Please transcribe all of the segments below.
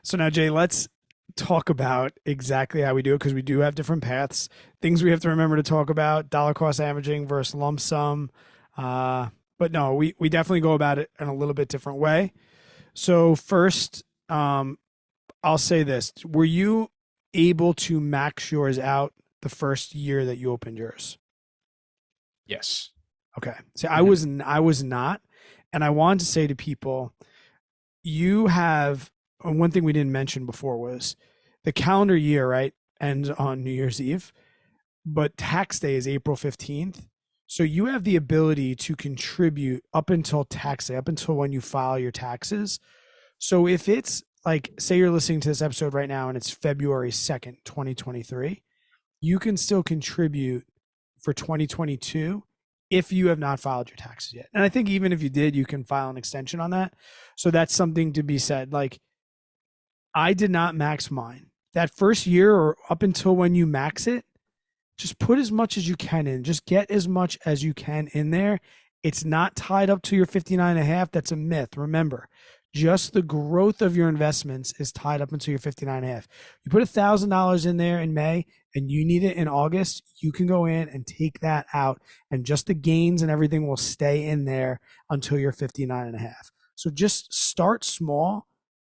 So now, Jay, let's talk about exactly how we do it because we do have different paths. Things we have to remember to talk about: dollar cost averaging versus lump sum. Uh, but no, we definitely go about it in a little bit different way. So first, I'll say this: were you able to max yours out the first year that you opened yours? Yes. Okay. See, Hmm. I was not, and I wanted to say to people, you have one thing we didn't mention before was the calendar year, right? Ends on New Year's Eve, but tax day is April 15th. So you have the ability to contribute up until tax day, up until when you file your taxes. So if it's like, say you're listening to this episode right now and it's February 2nd, 2023, you can still contribute for 2022 if you have not filed your taxes yet. And I think even if you did, you can file an extension on that. So that's something to be said. Like, I did not max mine. That first year or up until when you max it, just put as much as you can in. Just get as much as you can in there. It's not tied up to your 59 and a half. That's a myth. Remember, just the growth of your investments is tied up until your 59 and a half. You put $1,000 in there in May and you need it in August, you can go in and take that out and just the gains and everything will stay in there until you're 59 and a half. So just start small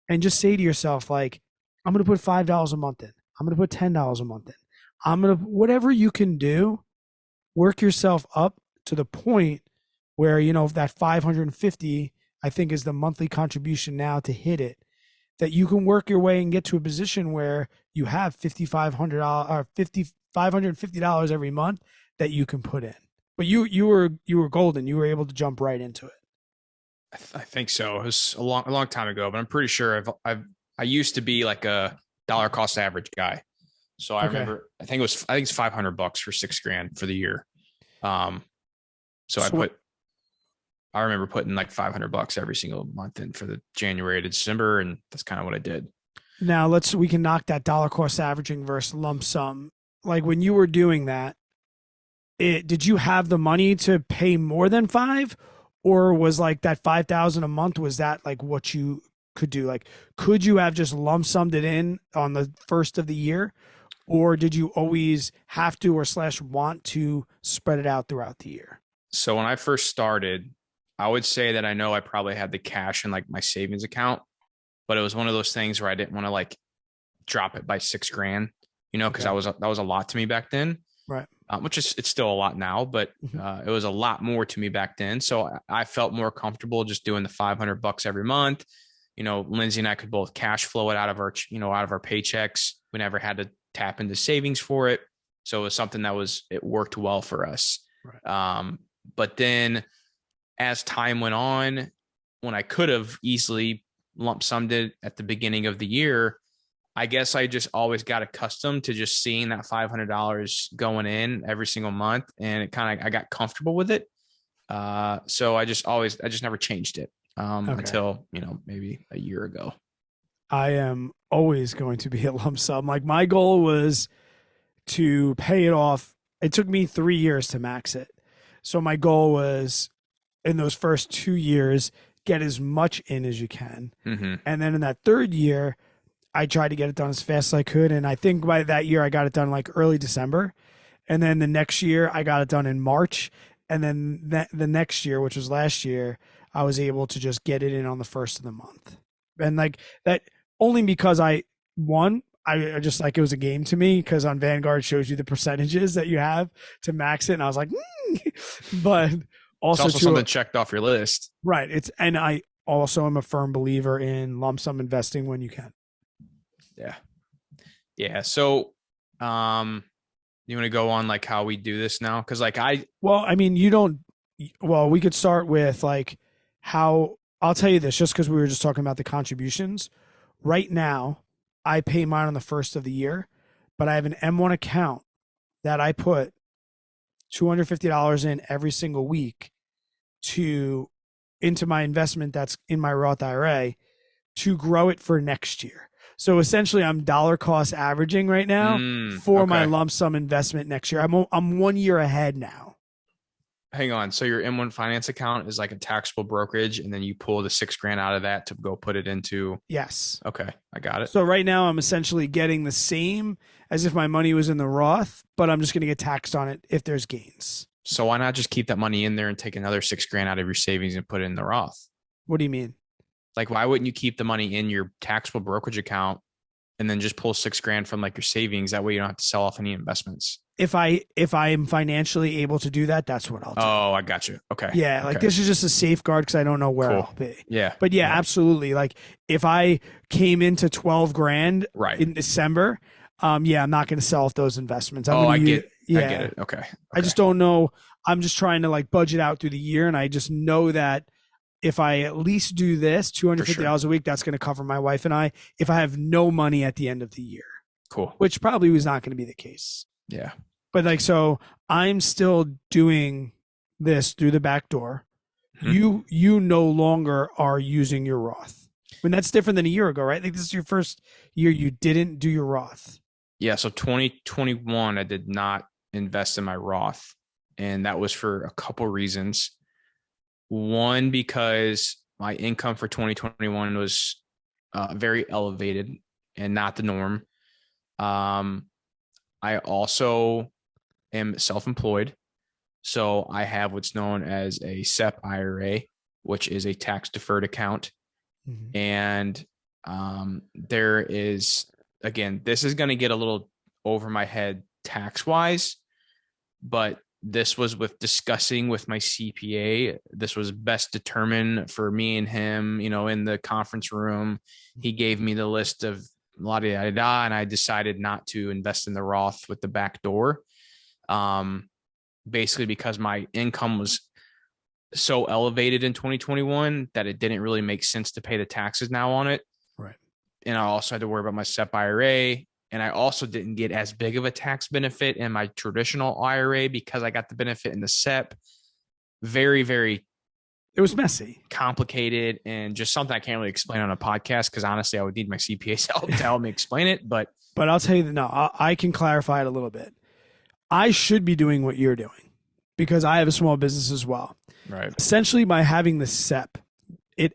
and just say to yourself, like, I'm going to put $5 a month in. I'm going to put $10 a month in. I'm going to, whatever you can do, work yourself up to the point where, that 550, I think is the monthly contribution now to hit it, that you can work your way and get to a position where you have $5,500 or $550 every month that you can put in. But you were golden. You were able to jump right into it. I think so. It was a long time ago, but I'm pretty sure I used to be like a dollar cost average guy. So I Okay. remember, I think it's $500 for 6 grand for the year. Um, so So I remember putting like $500 every single month in for the January to December, and that's kind of what I did. now we can knock that dollar cost averaging versus lump sum. Like when you were doing that, did you have the money to pay more than five, or was like that 5,000 a month? Was that like what you could do? Like, could you have just lump summed it in on the first of the year, or did you always have to or slash want to spread it out throughout the year? So when I first started, I would say that I know I probably had the cash in like my savings account, but it was one of those things where I didn't want to like drop it by 6 grand, because Okay, that was a lot to me back then. right. Which is it's still a lot now, but Mhm. it was a lot more to me back then. So I felt more comfortable just doing the $500 every month. Lindsay and I could both cash flow it out of our paychecks. We never had to tap into savings for it. So it was something it worked well for us. Right. But then as time went on, when I could have easily lump summed it at the beginning of the year, I guess I just always got accustomed to just seeing that $500 going in every single month, and I got comfortable with it. So I just never changed it Okay. until maybe a year ago. I am always going to be a lump sum. Like my goal was to pay it off. It took me 3 years to max it. So my goal was in those first 2 years, get as much in as you can. Mm-hmm. And then in that third year, I tried to get it done as fast as I could. And I think by that year, I got it done like early December. And then the next year, I got it done in March. And then the next year, which was last year, I was able to just get it in on the first of the month. And like that only because I just like it was a game to me because on Vanguard shows you the percentages that you have to max it. And I was like, but It's also also to something checked off your list. right. And I also am a firm believer in lump sum investing when you can. Yeah, yeah. So, you want to go on like how we do this now? Because like I Well, I mean, you don't. Well, we could start with like how I'll tell you this just because we were just talking about the contributions. Right now, I pay mine on the first of the year, but I have an M1 account that I put $250 in every single week to into my investment that's in my Roth IRA to grow it for next year. So essentially, I'm dollar cost averaging right now for my okay. lump sum investment next year. I'm 1 year ahead now. hang on. So your M1 finance account is like a taxable brokerage, and then you pull the 6 grand out of that to go put it into. Yes. Okay, I got it. So right now I'm essentially getting the same as if my money was in the Roth, but I'm just going to get taxed on it if there's gains. So why not just keep that money in there and take another 6 grand out of your savings and put it in the Roth? What do you mean? Like, why wouldn't you keep the money in your taxable brokerage account and then just pull 6 grand from like your savings? That way you don't have to sell off any investments. If I am financially able to do that, that's what I'll do. Oh, I got you. Okay. Yeah, like okay. this is just a safeguard because I don't know where Cool. I'll be. Yeah. But yeah, absolutely. Like if I came into 12 grand Right. in December, yeah, I'm not going to sell off those investments. I get it. Okay. I just don't know. I'm just trying to like budget out through the year, and I just know that if I at least do this $250 a week, that's going to cover my wife and I if I have no money at the end of the year. Cool. Which probably was not going to be the case. Yeah. But like, so I'm still doing this through the back door. Hmm. You no longer are using your Roth. I mean, that's different than a year ago, right? Like this is your first year you didn't do your Roth. Yeah. So 2021, I did not invest in my Roth. And that was for a couple reasons. One, because my income for 2021 was very elevated and not the norm. I also am self-employed. So I have what's known as a SEP IRA, which is a tax deferred account. Mm-hmm. And there is, again, this is going to get a little over my head tax wise, but this was with discussing with my CPA. This was best determined for me and him, in the conference room. He gave me the list of la da da, and I decided not to invest in the Roth with the back door. Basically because my income was so elevated in 2021 that it didn't really make sense to pay the taxes now on it. Right. And I also had to worry about my SEP IRA. And I also didn't get as big of a tax benefit in my traditional IRA because I got the benefit in the SEP. Very, very. It was messy, complicated, and just something I can't really explain on a podcast because honestly, I would need my CPA's help to help me explain it. But I'll tell you that no, I can clarify it a little bit. I should be doing what you're doing because I have a small business as well. Right. Essentially, by having the SEP, it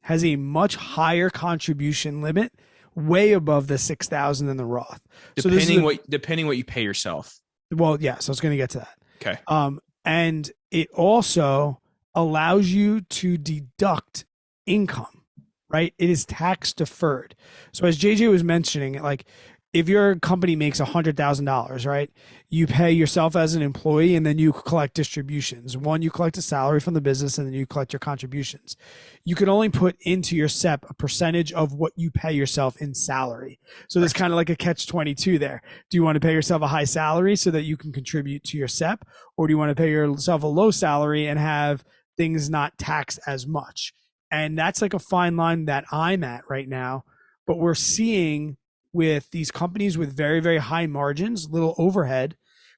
has a much higher contribution limit, way above the 6,000 in the Roth. Depending what you pay yourself. Well, yeah. So I was going to get to that. Okay. And it also allows you to deduct income, right? It is tax deferred. So as JJ was mentioning, like if your company makes $100,000, right, you pay yourself as an employee and then you collect distributions. One, you collect a salary from the business and then you collect your contributions. You can only put into your SEP a percentage of what you pay yourself in salary. So there's kind of like a catch-22 there. Do you want to pay yourself a high salary so that you can contribute to your SEP? Or do you want to pay yourself a low salary and have things not taxed as much? And that's like a fine line that I'm at right now. But we're seeing with these companies with very, very high margins, little overhead,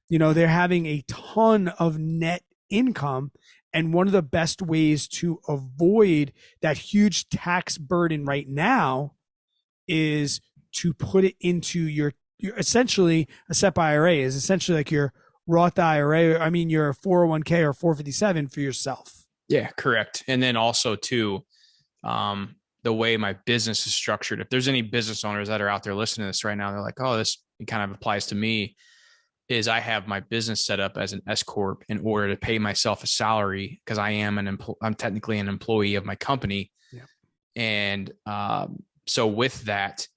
they're having a ton of net income. And one of the best ways to avoid that huge tax burden right now is to put it into your essentially a SEP IRA is essentially like your Roth IRA. I mean, your 401k or 457 for yourself. Yeah, correct. And then also too, the way my business is structured. If there's any business owners that are out there listening to this right now, they're like, oh, this kind of applies to me, is I have my business set up as an S Corp in order to pay myself a salary because I'm technically an employee of my company. Yeah. And so with that,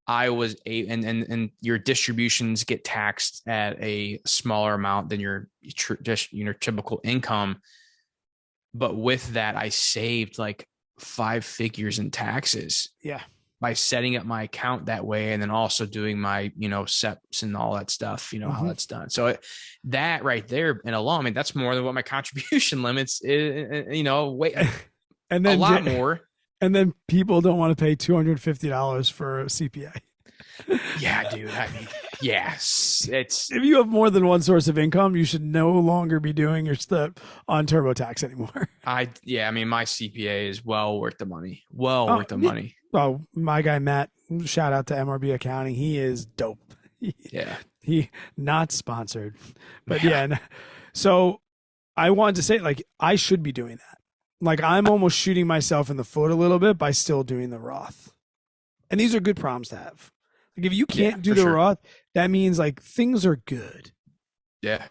I was and your distributions get taxed at a smaller amount than your typical income. But with that, I saved like 5 figures in taxes. Yeah. By setting up my account that way and then also doing my, SEPs and all that stuff, how that's done. So that right there and alone, I mean, that's more than what my contribution limits is, wait, and then a lot more. And then people don't want to pay $250 for a CPA. Yeah, dude. I mean, yes, it's if you have more than one source of income, you should no longer be doing your stuff on TurboTax anymore. I mean, my CPA is well worth the money. Worth the money. Oh, my guy Matt, shout out to MRB Accounting. He is dope. Yeah. He not sponsored, but yeah. So I wanted to say, like, I should be doing that. Like, I'm almost shooting myself in the foot a little bit by still doing the Roth. And these are good problems to have. Like, if you Yeah, can't do for the sure. Roth, that means like things are good. Yeah.